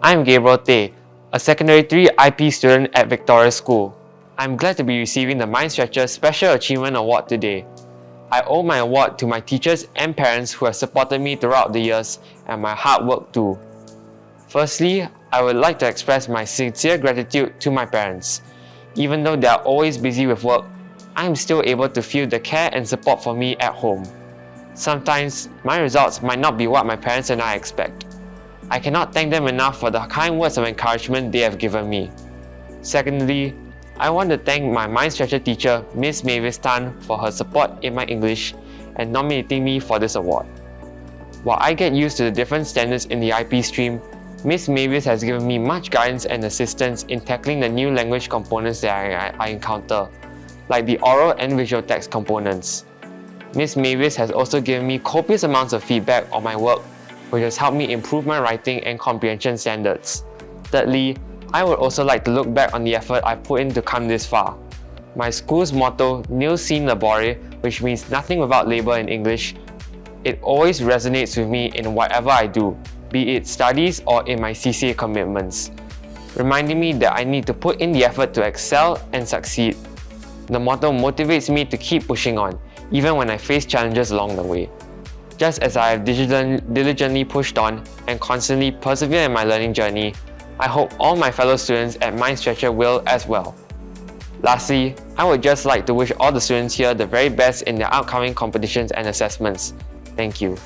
I'm Gabriel Tay, a Secondary 3 IP student at Victoria School. I'm glad to be receiving the MindStretcher Special Achievement Award today. I owe my award to my teachers and parents who have supported me throughout the years and my hard work too. Firstly, I would like to express my sincere gratitude to my parents. Even though they are always busy with work, I am still able to feel the care and support for me at home. Sometimes, my results might not be what my parents and I expect. I cannot thank them enough for the kind words of encouragement they have given me. Secondly, I want to thank my MindStretcher teacher, Miss Mavis Tan, for her support in my English and nominating me for this award. While I get used to the different standards in the IP stream, Miss Mavis has given me much guidance and assistance in tackling the new language components that I encounter, like the oral and visual text components. Miss Mavis has also given me copious amounts of feedback on my work, which has helped me improve my writing and comprehension standards. Thirdly, I would also like to look back on the effort I put in to come this far. My school's motto, Nil Sine Labore, which means nothing without labor in English, it always resonates with me in whatever I do, be it studies or in my CCA commitments, reminding me that I need to put in the effort to excel and succeed. The motto motivates me to keep pushing on, even when I face challenges along the way. Just as I have diligently pushed on and constantly persevered in my learning journey, I hope all my fellow students at MindStretcher will as well. Lastly, I would just like to wish all the students here the very best in their upcoming competitions and assessments. Thank you.